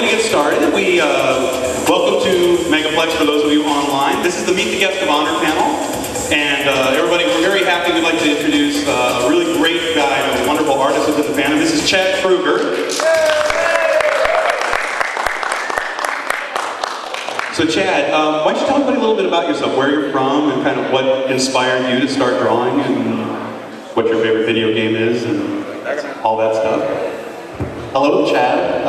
going to get started. Welcome to Megaplex for those of you online. This is the Meet the Guest of Honor panel. And everybody, we're very happy. We'd like to introduce a really great guy, a wonderful artist within the fandom. This is Chad Krueger. So Chad, why don't you tell everybody a little bit about yourself, where you're from, and kind of what inspired you to start drawing, and what your favorite video game is, and all that stuff. Hello, Chad.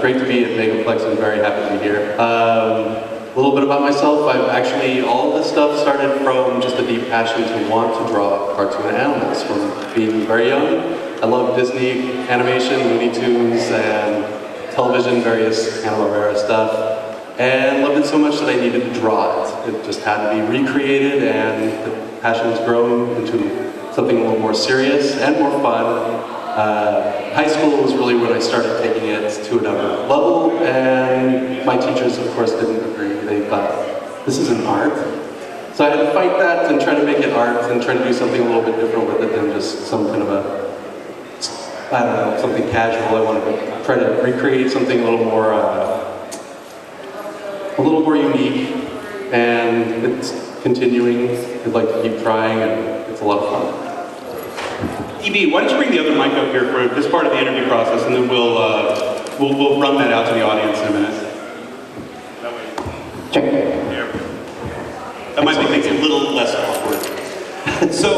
Great to be at Megaplex. I'm very happy to be here. A little bit about myself. All of this stuff started from just a deep passion to want to draw cartoon animals from being very young. I love Disney animation, Looney Tunes, and television, various Hanna-Barbera stuff. And loved it so much that I needed to draw it. It just had to be recreated, and the passion has grown into something a little more serious and more fun. High school was really when I started taking it to another level, and my teachers, of course, didn't agree. They thought, this isn't art. So I had to fight that and try to make it art and try to do something a little bit different with it than just some kind of something casual. I wanted to try to recreate something a little more unique, and it's continuing. I'd like to keep trying, and it's a lot of fun. EB, why don't you bring the other mic up here for this part of the interview process, and then we'll run that out to the audience in a minute. Check. That might make things a little less awkward. So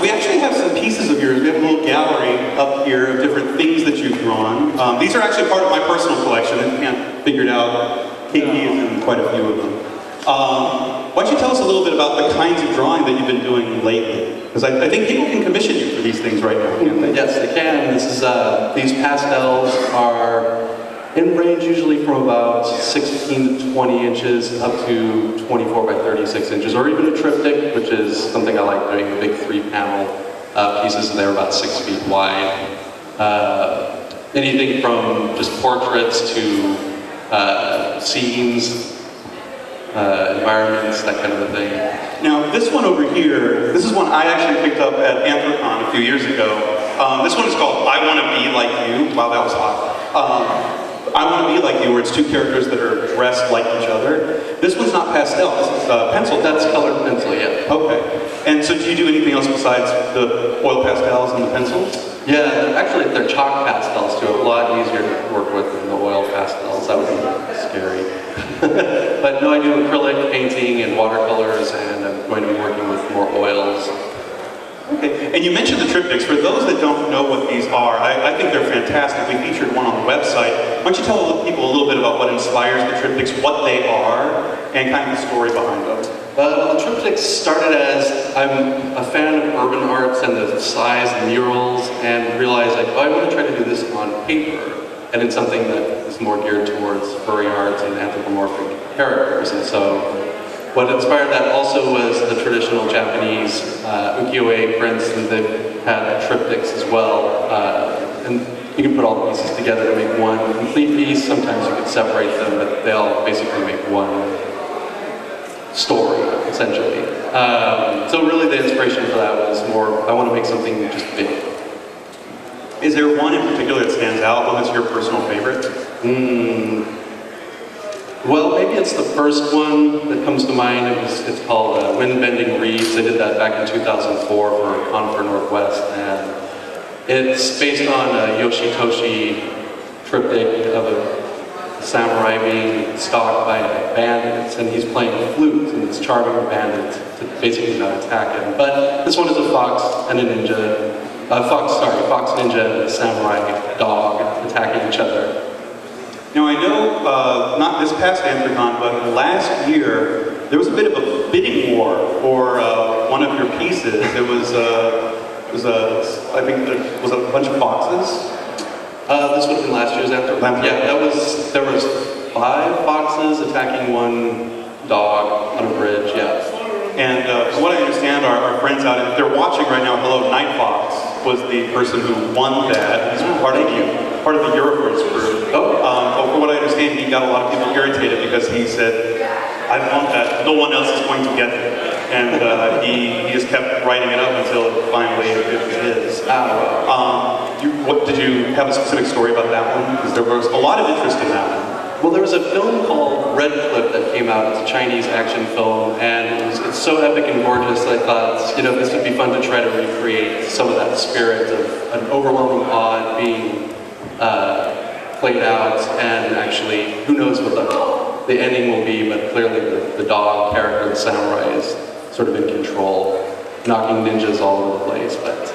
we actually have some pieces of yours. We have a little gallery up here of different things that you've drawn. These are actually part of my personal collection. I can't figure it out. KP is in quite a few of them. Why don't you tell us a little bit about the kinds of drawing that you've been doing lately? Because I think people can commission you for these things right now, can't they? Yes, they can. These pastels are in range usually from about 16 to 20 inches up to 24 by 36 inches, or even a triptych, which is something I like doing, the big 3-panel pieces, and they're about 6 feet wide. Anything from just portraits to scenes, environments, that kind of a thing. Now, this one over here, this is one I actually picked up at Anthrocon a few years ago. This one is called I Want to Be Like You. Wow, that was hot. I Want to Be Like You, where it's two characters that are dressed like each other. This one's not pastel, this is pencil. That's colored pencil, yeah. Okay. And so do you do anything else besides the oil pastels and the pencils? Yeah, actually they're chalk pastels too. A lot easier to work with than the oil pastels. That would be scary. But no, I do acrylic painting and watercolors, and I'm going to be working with more oils. Okay, and you mentioned the triptychs. For those that don't know what these are, I think they're fantastic. We featured one on the website. Why don't you tell people a little bit about what inspires the triptychs, what they are, and kind of the story behind them? The triptychs started as I'm a fan of urban arts and the size and murals, and realized I want to try to do this on paper. And it's something that is more geared towards furry arts and anthropomorphic characters. And so what inspired that also was the traditional Japanese ukiyo-e prints, and they've had triptychs as well. And you can put all the pieces together to make one complete piece. Sometimes you can separate them, but they all basically make one story, essentially. So really the inspiration for that was more, I want to make something just big. Is there one in particular that stands out, one that's your personal favorite? Well, maybe it's the first one that comes to mind. It's called Wind Bending Reeds. I did that back in 2004 for Con for Northwest, and it's based on a Yoshitoshi triptych of a samurai being stalked by bandits, and he's playing a flute, and it's charming the bandit to basically not attack him. But this one is a fox and a ninja. Fox ninja and a samurai dog attacking each other. Now I know, not this past Anthrocon, but last year, there was a bit of a bidding war for one of your pieces. I think it was a bunch of foxes. This would have been last year's Anthrocon. Yeah, there was 5 foxes attacking one dog on a bridge, yeah. And from what I understand, our friends out, if they're watching right now, Hello Night Fox was the person who won that. He's part of the Euroforce crew. But from what I understand, he got a lot of people irritated because he said, I want that, no one else is going to get it. and he just kept writing it up until finally it was his. Did you have a specific story about that one? Because there was a lot of interest in that one. Well, there was a film called Red Clip that came out. It's a Chinese action film, and it's so epic and gorgeous. I thought, this would be fun to try to recreate some of that spirit of an overwhelming awe being played out, and actually, who knows what the ending will be, but clearly the dog character, the samurai, is sort of in control, knocking ninjas all over the place. But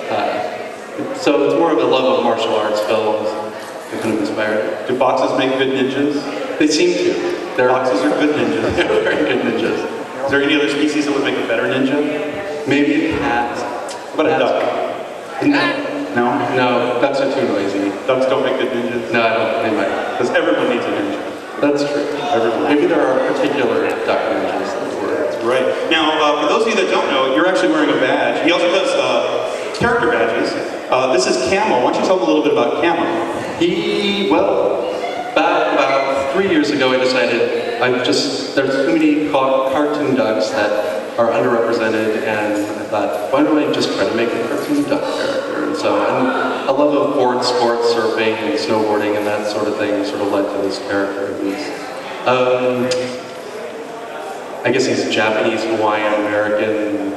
so it's more of a love of martial arts films. That kind of inspired. Do foxes make good ninjas? They seem to. Foxes are good ninjas. They're very good ninjas. Is there any other species that would make a better ninja? Maybe a cat. What about a duck? No. No, ducks are too noisy. Ducks don't make good ninjas? No, I don't. They might. Because everyone needs a ninja. That's true. Everyone. Maybe there are particular duck ninjas that work. Right. Now, for those of you that don't know, you're actually wearing a badge. He also does character badges. This is Camo. Why don't you tell them a little bit about Camo? Back about 3 years ago, I decided there's too many cartoon ducks that are underrepresented, and I thought, why don't I just try to make a cartoon duck character? And so, a love of board sports, surfing, and snowboarding, and that sort of thing sort of led to this character who's, I guess he's Japanese, Hawaiian, American,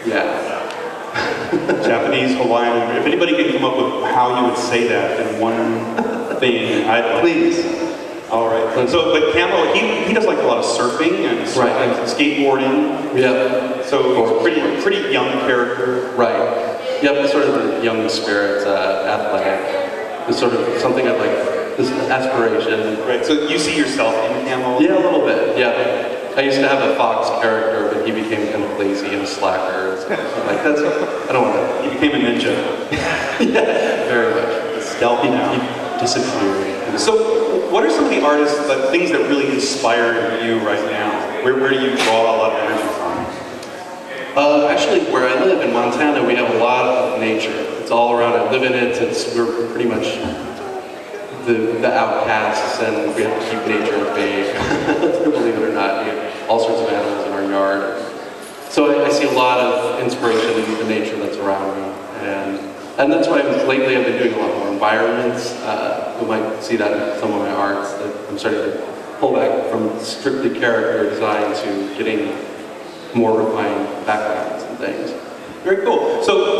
yeah. Japanese, Hawaiian. If anybody can come up with how you would say that in one thing, I'd like. Please. All right. So, but Camo, he does like a lot of surfing and skateboarding. Yeah. So he's a pretty young character. Right. Yep. Sort of a young spirit, athletic. It's sort of something I'd like. This aspiration. Right. So you see yourself in Camo? Yeah, a little bit. Yeah. I used to have a fox character, but he became kind of lazy and a slacker. So like I don't want to. He became a ninja. Yeah, very much. Stealthy now. He disappeared. So, what are some of the artists, the things that really inspire you right now? Where do you draw a lot of energy from? Actually, where I live in Montana, we have a lot of nature. It's all around. I live in it. We're pretty much the outcasts, and we have to keep nature at bay. Believe it or not, we have all sorts of animals in our yard. So I see a lot of inspiration in the nature that's around me, and that's why lately I've been doing a lot more environments. You might see that in some of my arts, that I'm starting to pull back from strictly character design to getting more refined backgrounds and things. Very cool. So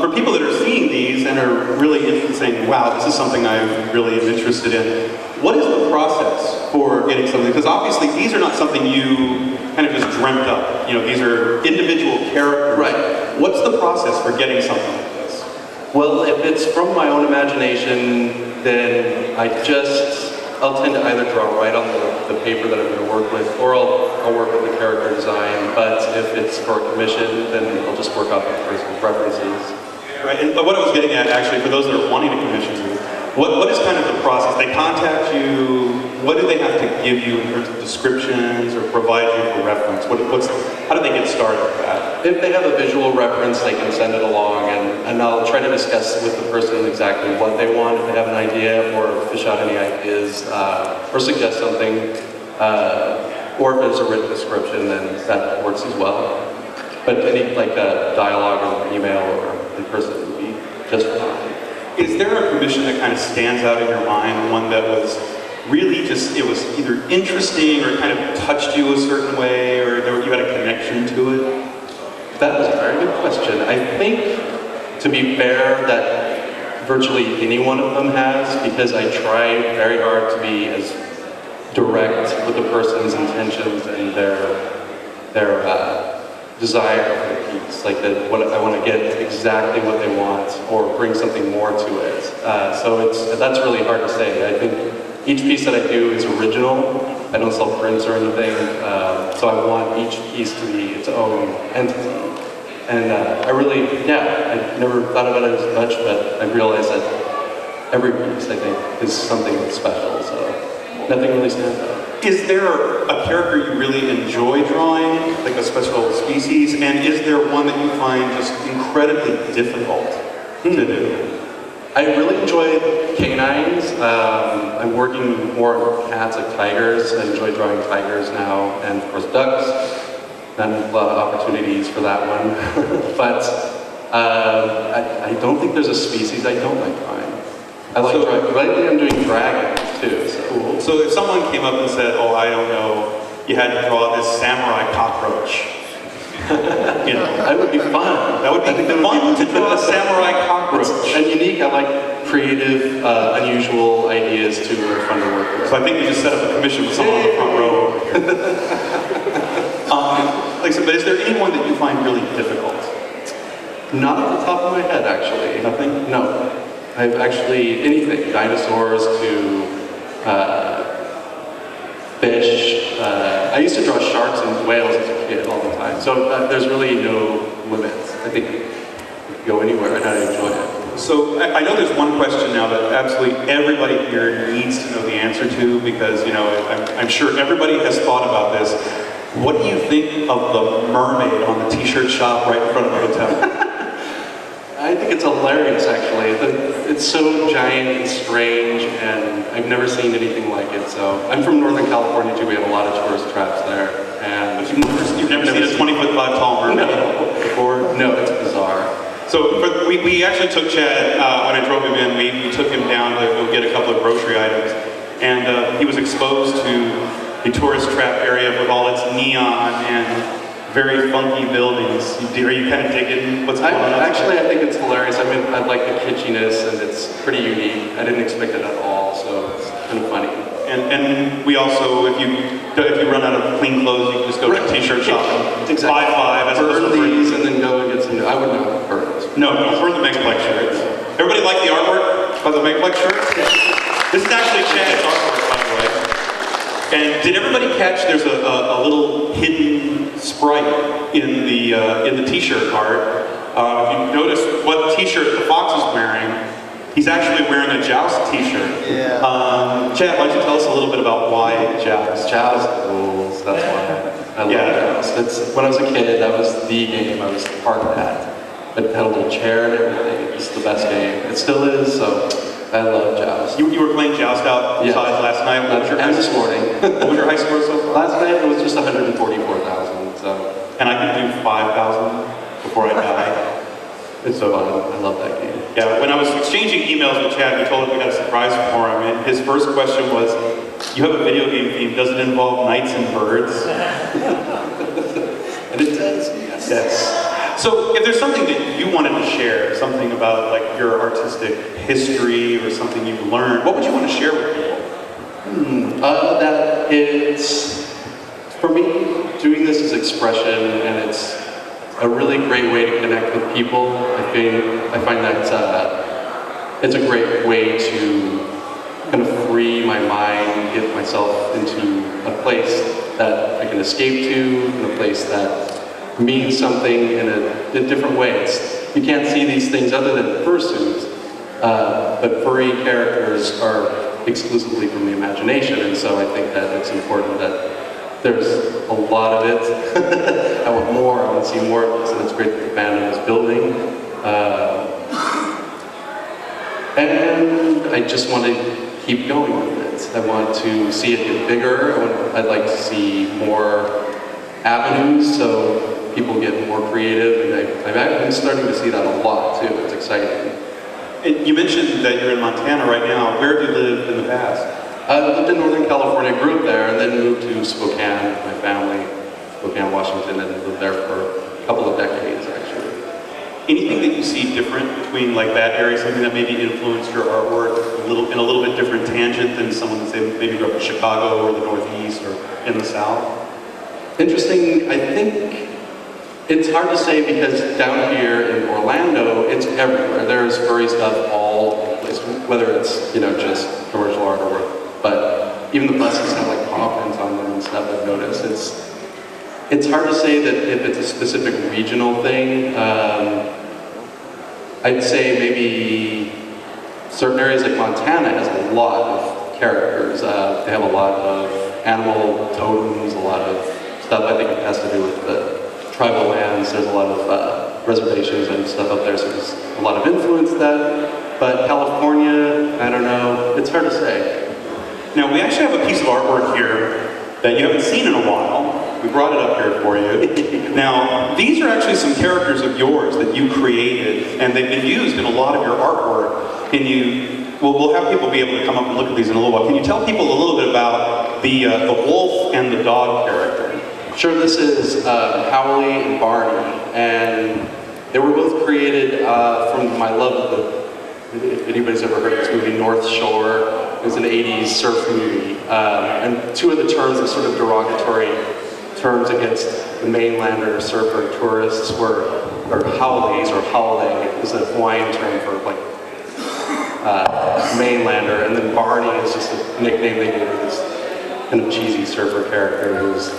for people that are seeing these and are really interested, saying, wow, this is something I really am interested in, what is the process for getting something? Because obviously these are not something you kind of just dreamt up. These are individual characters. Right. What's the process for getting something like this? Well, if it's from my own imagination, then I'll tend to either draw right on the paper that I'm going to work with, or I'll work with the character design. But if it's for a commission, then I'll just work off of personal preferences. Right, and what I was getting at, actually, for those that are wanting to commission you, what is kind of the process? They contact you, what do they have to give you in terms of descriptions or provide you for reference? How do they get started with that? If they have a visual reference, they can send it along, and I'll try to discuss with the person exactly what they want, if they have an idea, or fish out any ideas, or suggest something, or if there's a written description, then that works as well. But any dialogue or email or in person would be just fine. Is there a commission that kind of stands out in your mind, one that was really it was either interesting or kind of touched you a certain way, or you had a connection to it? That was a very good question. I think, to be fair, that virtually any one of them has, because I try very hard to be as direct with the person's intentions and their desire for the piece. I want to get exactly what they want, or bring something more to it. So that's really hard to say. I think each piece that I do is original. I don't sell prints or anything, so I want each piece to be its own entity. And I never thought about it as much, but I realized that every piece, I think, is something that's special, so nothing really stands out. Is there a character you really enjoy drawing, like a special species, and is there one that you find just incredibly difficult to do? I really enjoy canines. I'm working more on cats, like tigers. I enjoy drawing tigers now, and of course ducks. not a lot of opportunities for that one. But I don't think there's a species I don't like drawing. I like drawing. Lately I'm doing dragons too. So. Cool. So if someone came up and said, oh, I don't know, you had to draw this samurai cockroach. You know, that would be fun. That would be fun to draw a samurai cockroach. And unique. I like creative, unusual ideas too. They're fun to work with. So I think we just set up a commission with someone on the front row over here. Like I said, but is there anyone that you find really difficult? Not at the top of my head, actually. Nothing? No. I've actually, anything. Dinosaurs to fish. I used to draw sharks and whales as a kid all the time. So there's really no limits. I think you can go anywhere and I enjoy it. So I know there's one question now that absolutely everybody here needs to know the answer to because, you know, I'm sure everybody has thought about this. What do you think of the mermaid on the t-shirt shop right in front of the hotel? I think it's hilarious, actually. It's so giant and strange, and I've never seen anything like it. So I'm from Northern California too. We have a lot of tourist traps there, and you've never seen a 20-foot tall mermaid before? No, it's bizarre. So we actually took Chad when I drove him in. We took him down to go get a couple of grocery items, and he was exposed to the tourist trap area with all its neon and very funky buildings. Are you kind of digging what's going on? Actually, I think it's hilarious. I mean, I like the kitschiness, and it's pretty unique. I didn't expect it at all, so it's kind of funny. And we also, if you run out of clean clothes, you can just go to a t-shirt shop and exactly. buy 5 as burn these and then go and get some new. I would not burn those. No, burn the Megaplex shirts. Everybody like the artwork by the Megaplex shirts? This is actually Chad's artwork, by the way. And did everybody catch there's a little hidden sprite in the t-shirt art? If you notice what t-shirt the fox is wearing, he's actually wearing a Joust t-shirt. Yeah. Chad, why don't you tell us a little bit about why Joust? Joust rules, that's why. I love Joust. When I was a kid, that was the game I was part of that. It had a little chair and everything. It's the best game. It still is, so I love Joust. You were playing Joust outside last night? What was your and this morning. What was your high score so far? Last night it was just 144,000, so. And I can do 5,000 before I die. It's so fun. I love that game. Yeah, when I was exchanging emails with Chad, we told him we had a surprise for him, and his first question was, you have a video game theme, does it involve knights and birds? And it does, yes. Yes. So if there's something that you wanted to share, something about like your artistic history or something you've learned, what would you want to share with people? That it's, for me, doing this is expression, and it's a really great way to connect with people. I find that it's a great way to kind of free my mind, get myself into a place that I can escape to, in a place that means something in a different way. You can't see these things other than fursuits, but furry characters are exclusively from the imagination, and so I think that it's important that there's a lot of it. I want more, I want to see more of this, and it's great that the fandom is building. And I just want to keep going with it. I want to see it get bigger. I'd like to see more avenues so people get more creative, and I'm starting to see that a lot too. It's exciting. And you mentioned that you're in Montana right now. Where have you lived in the past? I lived in Northern California, grew up there, and then moved to Spokane with my family, Spokane, Washington, and lived there for a couple of decades, actually. Anything that you see different between like that area, something that maybe influenced your artwork in a little bit different tangent than someone that say maybe grew up in Chicago or the Northeast or in the South? Interesting, I think it's hard to say because down here in Orlando, it's everywhere. There's furry stuff all over the place, whether it's, just commercial art or work. But even the buses have like paw prints on them and stuff, I've noticed. It's hard to say that if it's a specific regional thing. I'd say maybe certain areas like Montana has a lot of characters. They have a lot of animal totems, a lot of stuff. I think it has to do with the tribal lands. There's a lot of reservations and stuff up there, so there's a lot of influence to that. But California, I don't know. It's hard to say. Now, we actually have a piece of artwork here that you haven't seen in a while. We brought it up here for you. Now, these are actually some characters of yours that you created, and they've been used in a lot of your artwork. Can you, we'll have people be able to come up and look at these in a little while. Can you tell people a little bit about the wolf and the dog character? Sure, this is Howley and Barney, and they were both created from my love of the, if anybody's ever heard of this movie, North Shore. It was an 80s surf movie, and two of the terms are sort of derogatory terms against the mainlander surfer tourists were, or howlies, or howlay is a Hawaiian term for like mainlander, and then Barney is just a nickname they gave this kind of cheesy surfer character who's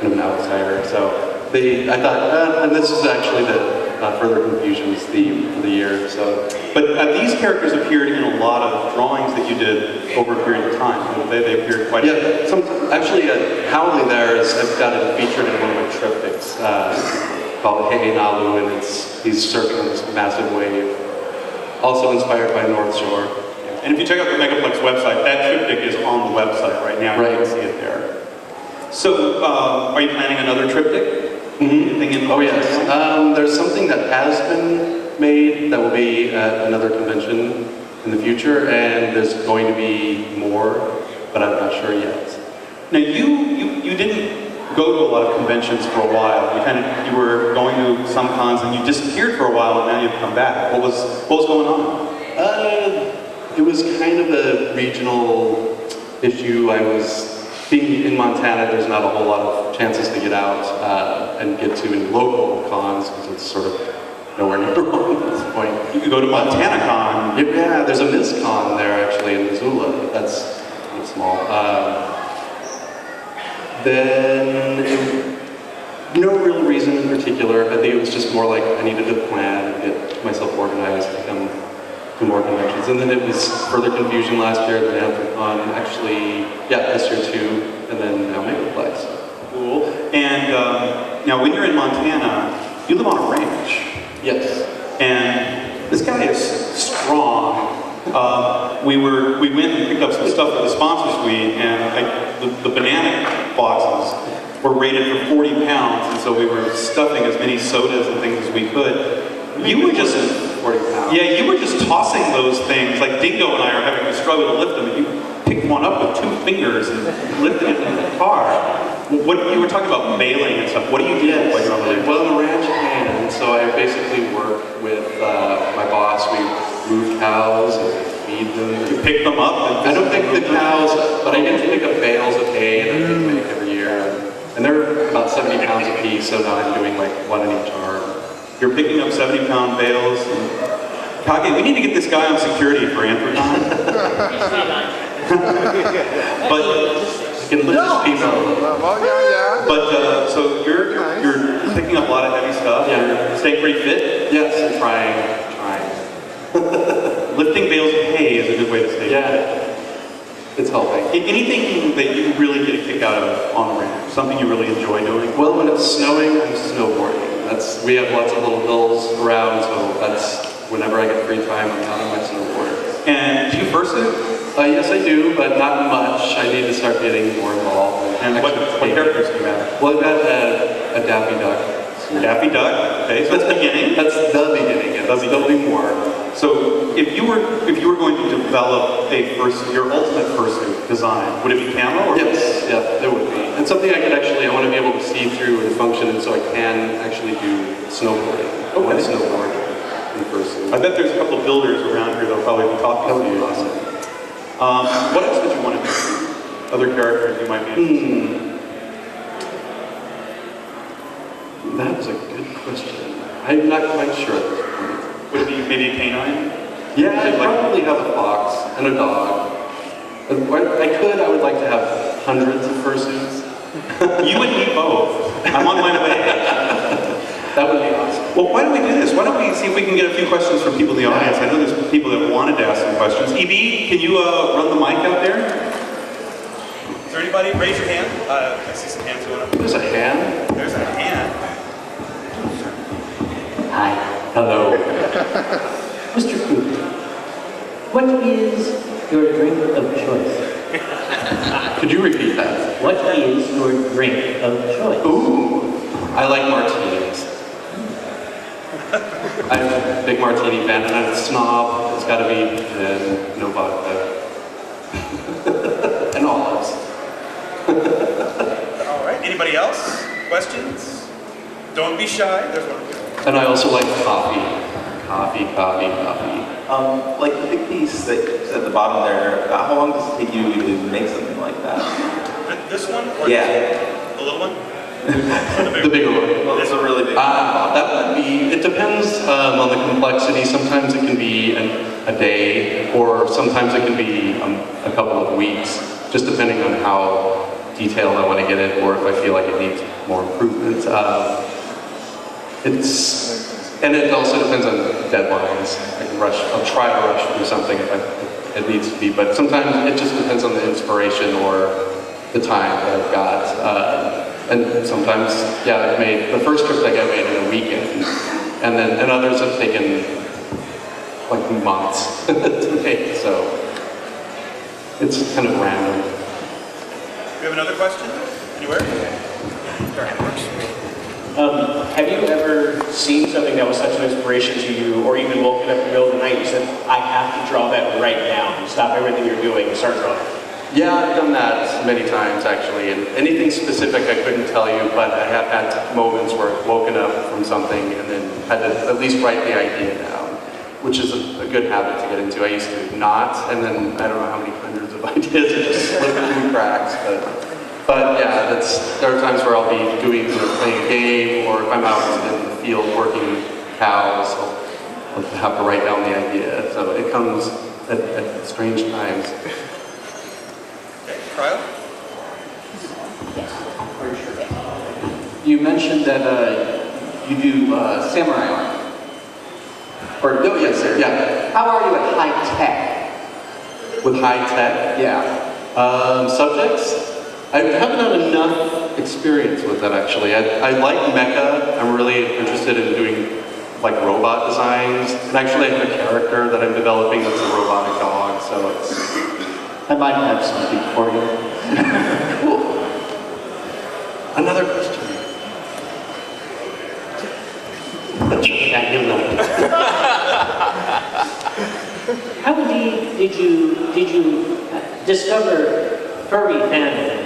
kind of an outsider. So I thought, and this is actually the further confusions theme for the year. So, but these characters appeared in a lot of drawings that you did over a period of time. They appeared quite. Yeah, actually, Howley there is I've got it featured in one of my triptychs called Hey Nalu, and he's surfing on this massive wave. Also inspired by North Shore. And if you check out the Megaplex website, that triptych is on the website right now. Right. You can see it there. So, are you planning another triptych? Mm-hmm. Oh yes. There's something that has been made that will be at another convention in the future, and there's going to be more, but I'm not sure yet. Now, you didn't go to a lot of conventions for a while. You were going to some cons, and you disappeared for a while, and now you've come back. What was going on? It was kind of a regional issue. I was being in Montana. There's not a whole lot of chances to get out and get to any local cons because it's sort of nowhere near home at this point. You could go to Montana Con. Yeah, there's a MISCon there actually in Missoula, but that's kind of small. Then, no real reason in particular. I think it was just more like I needed a plan, get myself organized to come to more conventions. And then it was further confusion last year at the Anthrocon, actually, yeah, this year too, and then now Megaplex. Cool. And now when you're in Montana, you live on a ranch. Yes. And this guy is strong. We went and picked up some stuff at the sponsor suite, and the banana boxes were rated for 40 pounds, and so we were stuffing as many sodas and things as we could. You were just 40 pounds. Yeah, you were just tossing those things. Like Dingo and I are having to struggle to lift them, and you picked one up with 2 fingers and lifted it in the car. What you were talking about bailing and stuff. What do you do while you're on the ranch? Well, I'm a ranch hand, so I basically work with my boss. We move cows and feed them. You pick them up? I don't pick the cows, but I get to pick up bales of hay that they make every year. And they're about 70 pounds a piece, so now I'm doing like one in each arm. You're picking up 70-pound bales. Kage, we need to get this guy on security for Anthrocon. But I can lift his people. But so you're picking up a lot of heavy stuff. Yeah. You're staying pretty fit. Yes, I'm trying. Lifting bales of hay is a good way to stay fit. Yeah, it's helping. Anything that you really get a kick out of on the ranch? Something you really enjoy doing? Well, when it's snowing, I'm snowboarding. We have lots of little hills around, so that's whenever I get free time, I'm out on my snowboard. And do you fursuit? Yes, I do, but not much. I need to start getting more involved. And what characters do you have? Well, I've got a Daffy Duck. Daffy Duck? Okay, so that's the beginning? That's the beginning, and there'll be more. So if you were going to develop your ultimate fursuit design, would it be camo? Or yes, yeah, it would be. And something I want to be able to see through and function, and so I can actually do snowboarding. Okay. One snowboard in fursuit. I bet there's a couple of builders around here that'll probably be talking to you. Awesome. What else would you want to do? Other characters you might be interested in? That is a good question. I'm not quite sure at this point. Would it be maybe a canine? Yeah, I'd probably have a fox and a dog. I would like to have hundreds of fursuits. You and me both. I'm on my way. That would be awesome. Well, why don't we do this? Why don't we see if we can get a few questions from people in the audience? I know there's people that wanted to ask some questions. EB, can you run the mic out there? Is there anybody? Raise your hand. I see some hands going up. There's a hand. There's a hand. Hi. Hello. Mr. Krueger, what is your drink of choice? Could you repeat that? What is your drink of choice? Ooh, I like martinis. I'm a big martini fan, and I'm a snob. It's got to be no vodka. And olives. All right, anybody else? Questions? Don't be shy, there's one. And I also like coffee. Coffee. Like the big piece that's at the bottom there, how long does it take you to make something like that? This one? Or Yeah. The little one? The bigger one. Well, it's a really big That would be, it depends on the complexity. Sometimes it can be a day, or sometimes it can be a couple of weeks, just depending on how detailed I want to get it, or if I feel like it needs more improvement. And it also depends on deadlines. I'll try to rush through something if it needs to be, but sometimes it just depends on the inspiration or the time that I've got. And sometimes, yeah, I've made, the first trip I got made in a weekend, and others have taken like months to make, so it's kind of random. We have another question? Anywhere? Have you ever seen something that was such an inspiration to you, or even woken up in the middle of the night and said, I have to draw that right now, and stop everything you're doing and start drawing? Yeah, I've done that many times actually, and anything specific I couldn't tell you, but I have had moments where I've woken up from something and then had to at least write the idea down, which is a good habit to get into. I used to not, and then I don't know how many hundreds of ideas are just slipping through cracks, but yeah, there are times where I'll be playing a game, or if I'm out in the field working cows, I'll have to write down the idea. So it comes at strange times. Okay, Kyle? You mentioned that you do samurai art. Or no, yes, sir. Yeah. How are you at high tech? With high tech? Yeah. Subjects? I haven't had enough experience with that actually. I like mecha. I'm really interested in doing like robot designs. And actually I have a character that I'm developing that's a robotic dog, so it's... I might have something for you. Cool. Another question. How did you discover furry fandom?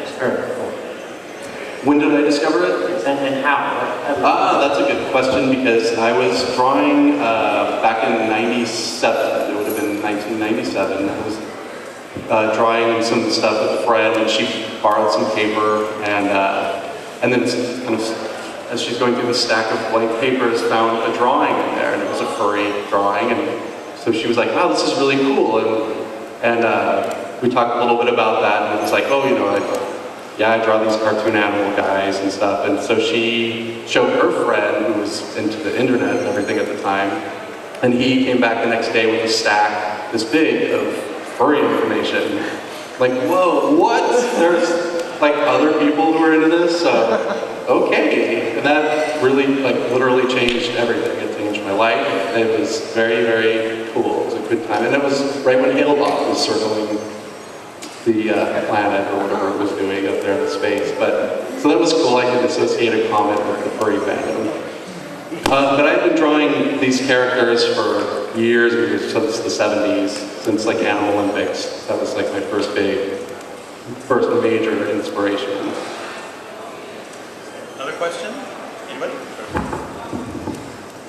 When did I discover it? And how? That's a good question, because I was drawing back in '97. It would have been 1997. I was drawing some stuff with a friend, and she borrowed some paper, and then kind of, as she's going through the stack of blank papers, found a drawing in there, and it was a furry drawing, and so she was like, "Wow, this is really cool," and we talked a little bit about that, and it was like, "Oh, you know, I draw these cartoon animal guys and stuff," and so she showed her friend, who was into the internet and everything at the time, and he came back the next day with a stack this big of furry information. Like, whoa, what? There's like other people who are into this? Okay. And that really, like, literally changed everything. It changed my life. It was very, very cool. It was a good time. And it was right when Hale-Bopp was circling the planet, or whatever it was doing up there in space. So that was cool. I could associate a comet with the furry fandom. But I've been drawing these characters for years, since the 70s, since like Animal Olympics. That was like my first major inspiration. Another question? Anybody?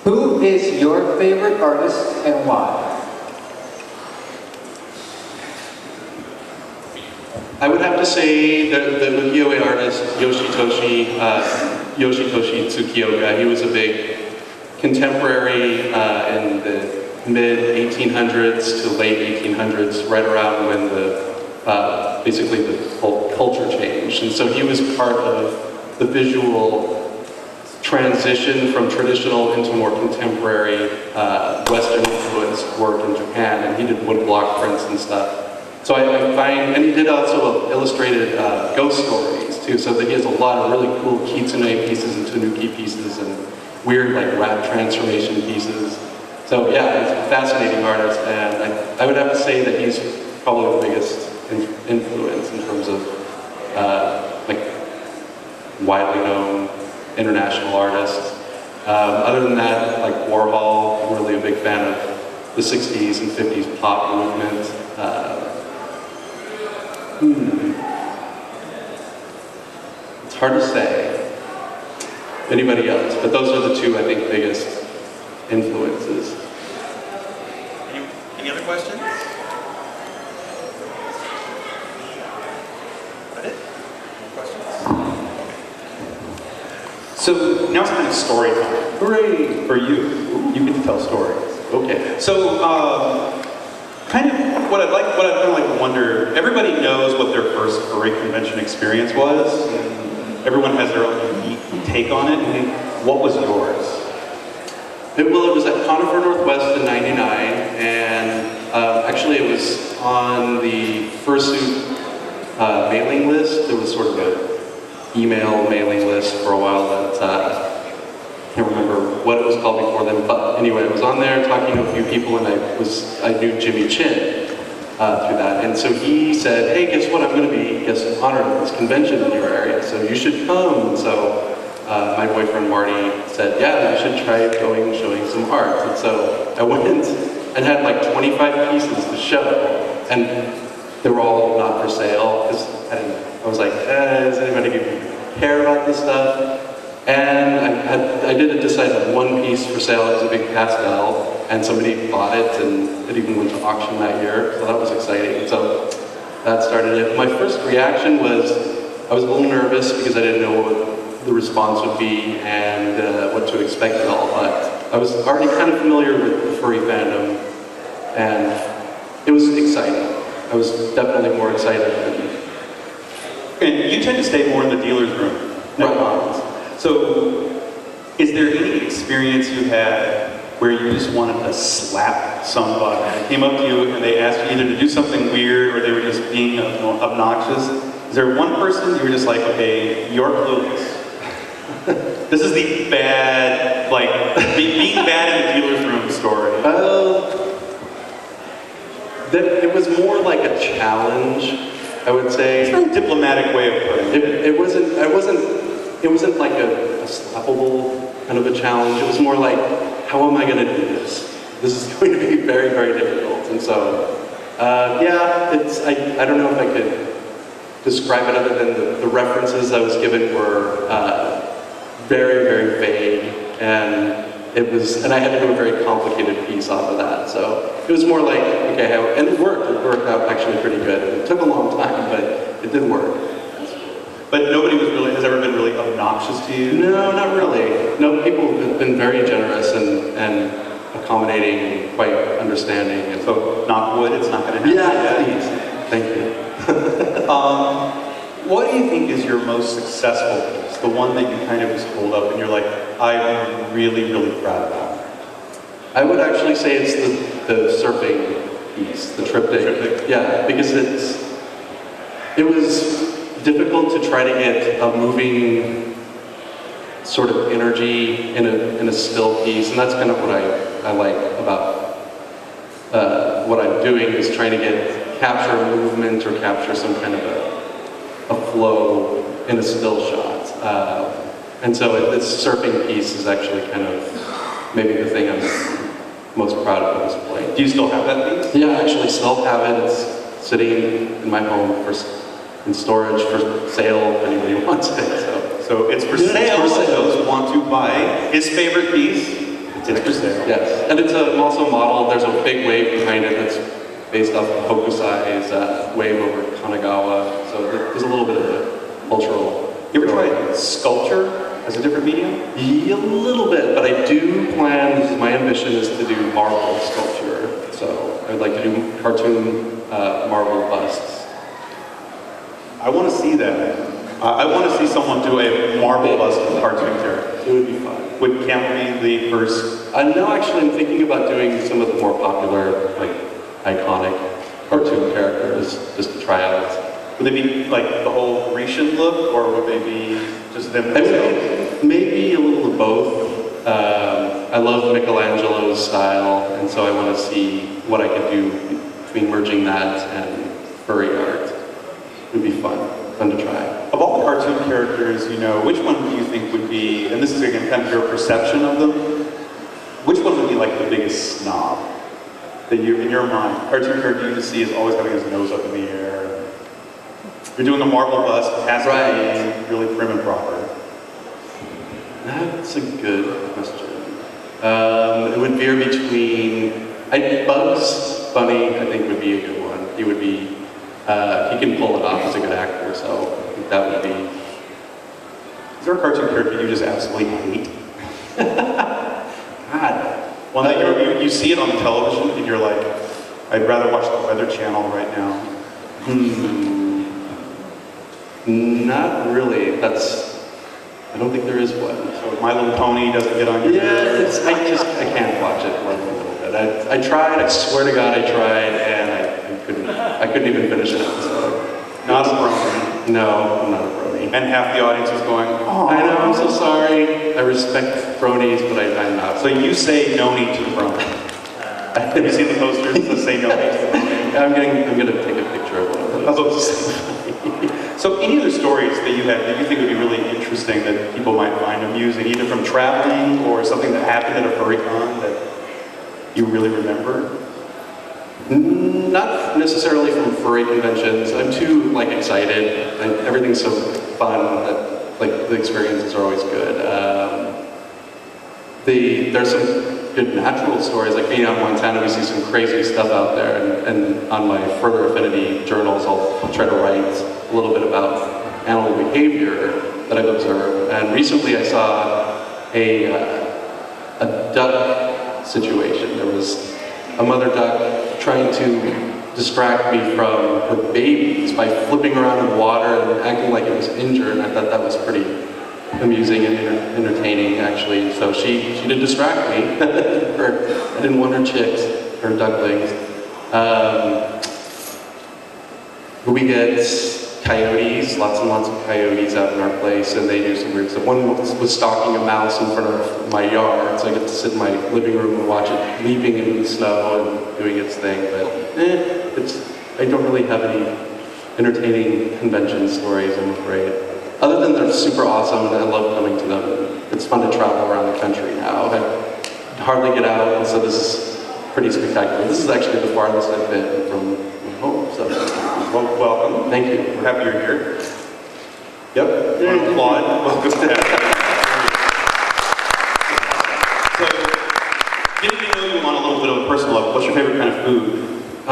Who is your favorite artist and why? I would have to say the ukiyo-e artist Yoshitoshi Tsukioka. He was a big contemporary in the mid-1800s to late 1800s, right around when basically the whole culture changed. And so he was part of the visual transition from traditional into more contemporary Western influenced work in Japan, and he did woodblock prints and stuff. So I find, and he did also illustrated ghost stories too, so that he has a lot of really cool kitsune pieces and tanuki pieces and weird like rat transformation pieces. So yeah, he's a fascinating artist, and I would have to say that he's probably the biggest influence in terms of like widely known international artists. Other than that, like Warhol, I'm really a big fan of the 60s and 50s pop movement. It's hard to say. Anybody else? But those are the two, I think, biggest influences. Any other questions? That it? More questions? So now it's kind of story time. Hooray! For you. You get to tell stories. Okay. So, kind of what I'd kind of like to wonder, everybody knows what their first furry convention experience was. Everyone has their own unique take on it. What was yours? It was at Conifer Northwest in '99, and actually it was on the Fursuit mailing list. There was sort of an email mailing list for a while that I can't remember what it was called before then, but anyway, I was on there talking to a few people, and I knew Jimmy Chin through that, and so he said, "Hey, guess what? I'm going to be guest honored at this convention in your area, so you should come." And so my boyfriend Marty said, "Yeah, you should try showing some art." And so I went and had like 25 pieces to show, and they were all not for sale because I was like, "Does anybody care about this stuff?" And I did decide on one piece for sale. It was a big pastel, and somebody bought it, and it even went to auction that year, so that was exciting. And so that started it. My first reaction was, I was a little nervous because I didn't know what the response would be and what to expect at all, but I was already kind of familiar with the furry fandom, and it was exciting. I was definitely more excited than... And you tend to stay more in the dealer's room at cons. So, is there any experience you had where you just wanted to slap somebody? They came up to you and they asked you either to do something weird or they were just being obnoxious. Is there one person you were just like, okay, you're clueless? This is the bad, like, being bad in the dealer's room story. It was more like a challenge, I would say. It's a very diplomatic way of putting it. It wasn't like a slappable kind of a challenge. It was more like, how am I going to do this? This is going to be very, very difficult. And so, yeah, I don't know if I could describe it other than the references I was given were very, very vague, and I had to do a very complicated piece off of that. So it was more like, okay, and it worked. It worked out actually pretty good. It took a long time, but it did work. But nobody has ever been really obnoxious to you? No, not really. No, people have been very generous and accommodating and quite understanding. And So, knock wood, it's not going to happen. yeah, please. Thank you. What do you think is your most successful piece? The one that you kind of just hold up and you're like, I'm really, really proud of that. I would actually say it's the surfing piece, the triptych. Yeah, because it was difficult to try to get a moving sort of energy in a still piece, and that's kind of what I like about what I'm doing, is trying to capture a movement or capture some kind of a flow in a still shot. And so this surfing piece is actually kind of maybe the thing I'm most proud of at this point. Do you still have that piece? Yeah, I actually still have it. It's sitting in my home in storage for sale if anybody wants it. So it's for sale. It's for sale. If those want to buy his favorite piece, it's for sale. Yes, and it's also modeled. There's a big wave behind it that's based off of Hokusai's wave over Kanagawa. So there's a little bit of a cultural. You ever tried sculpture as a different medium? Yeah, a little bit, but I do plan. My ambition is to do marble sculpture. So I'd like to do cartoon marble busts. I want to see that. I want to see someone do a marble bust of a cartoon character. It would be fun. Would Campbell be the first? No, actually, I'm thinking about doing some of the more popular, like iconic cartoon characters, just to try out. Would they be like the whole Grecian look, or would they be just them themselves? Maybe a little of both. I love Michelangelo's style, and so I want to see what I could do between merging that and furry art. know, which one do you think would be, and this is again kind of your perception of them, which one would be like the biggest snob that you, in your mind, cartoon character you see is always having his nose up in the air. You're doing a marble bust, it has to be really prim and proper. That's a good question. It would veer between, Bugs Bunny, I think, would be a good one. He would be, he can pull it off as a good actor, so I think that would be. Is there a cartoon character you just absolutely hate? God. One that you see it on television and you're like, I'd rather watch the Weather Channel right now. Not really. I don't think there is one. So My Little Pony doesn't get on your nerves? I can't watch it more than a little bit. I tried, I swear to God I tried, and I couldn't even finish an episode. Not a brony. No, I'm not a brony. And half the audience is going, oh. I know, I'm so sorry. I respect bronies, but I'm not. So you say noni to the brony. Have you seen the posters that say noni to the brony? I'm gonna take a picture of one of those. So any other stories that you have that you think would be really interesting that people might find amusing, either from traveling or something that happened at a furry con that you really remember? Not necessarily from furry conventions. I'm too excited. Everything's so fun that the experiences are always good. There's some good natural stories. Like being out in Montana, we see some crazy stuff out there. And on my further affinity journals, I'll try to write a little bit about animal behavior that I've observed. And recently I saw a duck situation. There was a mother duck trying to distract me from her babies by flipping around in the water and acting like it was injured. And I thought that was pretty amusing and entertaining, actually. So she did distract me. I didn't want her chicks, her ducklings. We get coyotes, lots and lots of coyotes out in our place, and they do some weird stuff. One was stalking a mouse in front of my yard, so I get to sit in my living room and watch it leaping into the snow and doing its thing. But I don't really have any entertaining convention stories, I'm afraid. Other than they're super awesome, and I love coming to them. It's fun to travel around the country now. I hardly get out, and so this is pretty spectacular. This is actually the farthest I've been from home, so. Well, welcome. Thank you. We're happy you're here. Yep. Want to applaud? Welcome to So, getting to know you on a little bit of a personal level, what's your favorite kind of food? I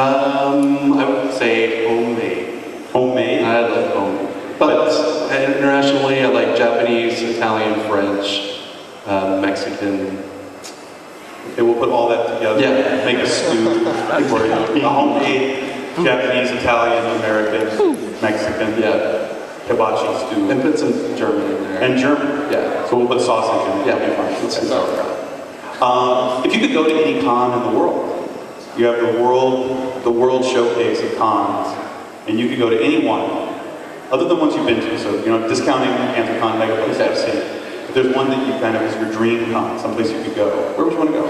would say homemade. Homemade? I like homemade. But internationally, I like Japanese, Italian, French, Mexican. Okay, we'll put all that together. Yeah. Make a stew for you. A homemade Japanese, Italian, American, Mexican. Yeah. Hibachi stew. And put some German in there. And German? Yeah. So we'll put sausage in it. Yeah, That'll be fine. let's do that. If you could go to any con in the world, you have the world showcase of cons, and you could go to any one, other than ones you've been to, so discounting Anthrocon, Megaplex, FC. If there's one that you kind of is your dream con, someplace you could go, where would you want to go?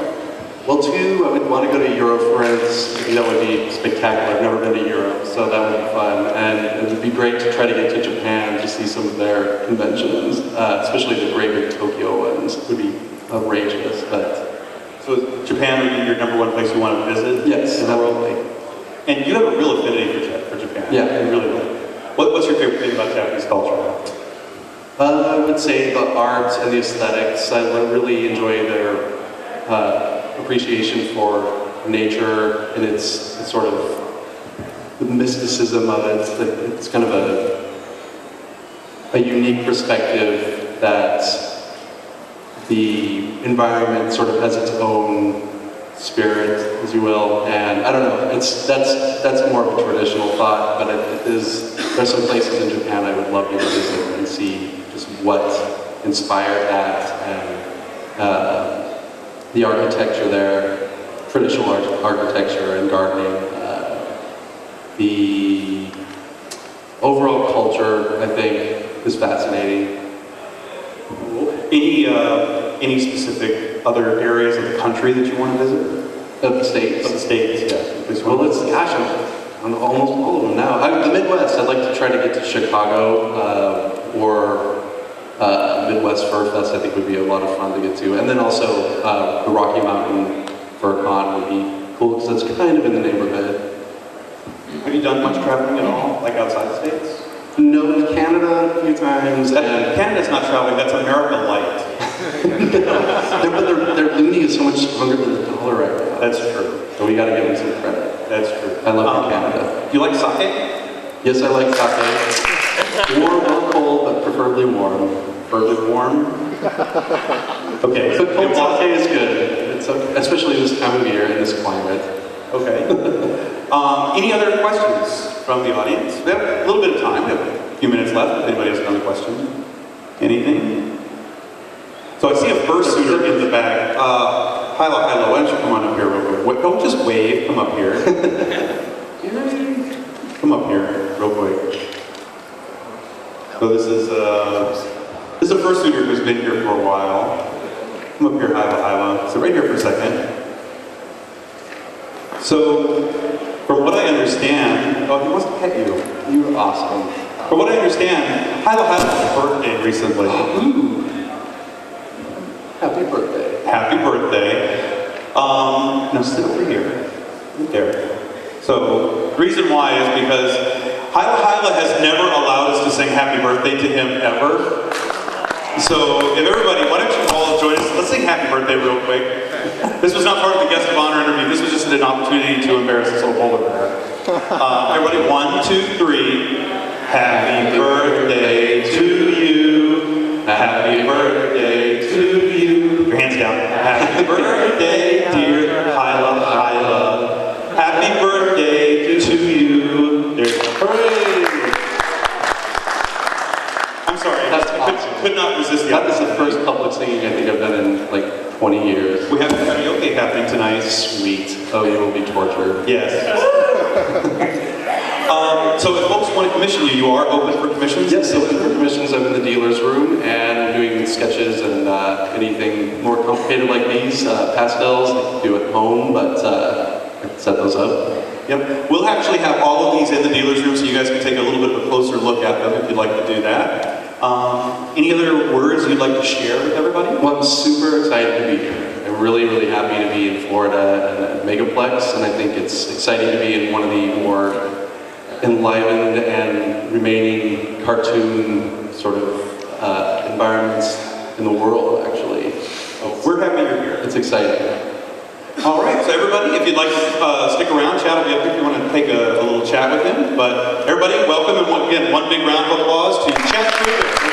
Well, I would want to go to Europe, France. I think that would be spectacular. I've never been to Europe, so that would be fun. And it would be great to try to get to Japan to see some of their conventions, especially the greater Tokyo ones. It would be outrageous, but... So Japan would be your number one place you want to visit? Yes, definitely. And you have a real affinity for Japan. Yeah. You really do. What's your favorite thing about Japanese culture? I would say the art and the aesthetics. I really enjoy their appreciation for nature and its sort of the mysticism of it. It's kind of a unique perspective that the environment sort of has its own spirit, as you will, and I don't know. That's more of a traditional thought, but there's some places in Japan I would love to visit and see just what inspired that and the architecture there, traditional architecture and gardening. The overall culture, I think, is fascinating. Any specific other areas of the country that you want to visit? Of the States? Of the States, yeah. Well, I'm almost all of them now. The Midwest, I'd like to try to get to Chicago or Midwest Fur Fest, I think would be a lot of fun to get to. And then also the Rocky Mountain Fur Con would be cool because it's kind of in the neighborhood. Have you done much traveling at all, like outside the States? No, Canada a few times. And Canada's not traveling, that's America light. but their loonie is so much stronger than the dollar right now. That's true. So we got to give them some credit. That's true. I love Canada. Do you like sake? Yes, I like sake. Warm or cold, but preferably warm. Preferably warm? Okay. But cold sake is good. It's okay, especially this time of year in this climate. Okay. Any other questions from the audience? We have a little bit of time. We have a few minutes left. If anybody has another question. Anything? So I see a fursuiter in the back. Hyla, why don't you come on up here real quick? Don't just wave. Come up here. Come up here real quick. So this is a fursuiter who's been here for a while. Come up here, Hyla. So right here for a second. So, from what I understand, oh, he wants to pet you. You're awesome. From what I understand, Hyla had a birthday recently. Ooh. Happy birthday. Happy birthday. Now sit over here. Right there. So, the reason why is because Hyla has never allowed us to sing happy birthday to him ever. So, if everybody, why don't you all join us? Let's sing happy birthday real quick. This was not part of the guest of honor interview. This was just an opportunity to embarrass this little polar bear. Everybody, 1, 2, 3. Happy birthday to you. Happy birthday to you. Your hands down. Happy birthday, dear Hyla. Happy birthday to you. There's hooray. I'm sorry. That's awesome. Could not resist the That is the first public singing I think I've done in like 20 years. We have karaoke happening tonight. Sweet. Oh, you will be tortured. Yes. So if folks want to commission you, you are open for commissions? Yes, open for commissions. I'm in the dealer's room and doing sketches and anything more complicated like these. Pastels, I can do at home, but I can set those up. Yep. We'll actually have all of these in the dealer's room so you guys can take a little bit of a closer look at them if you'd like to do that. Any other words you'd like to share with everybody? Well, I'm super excited to be here. I'm really, really happy to be in Florida and at Megaplex, and I think it's exciting to be in one of the more enlivened and remaining cartoon sort of environments in the world, actually. So we're happy you're here. It's exciting. All right, so everybody, if you'd like to stick around, Chad will be up here if you want to take a little chat with him. But everybody, welcome, and again, one big round of applause to Chad Krueger.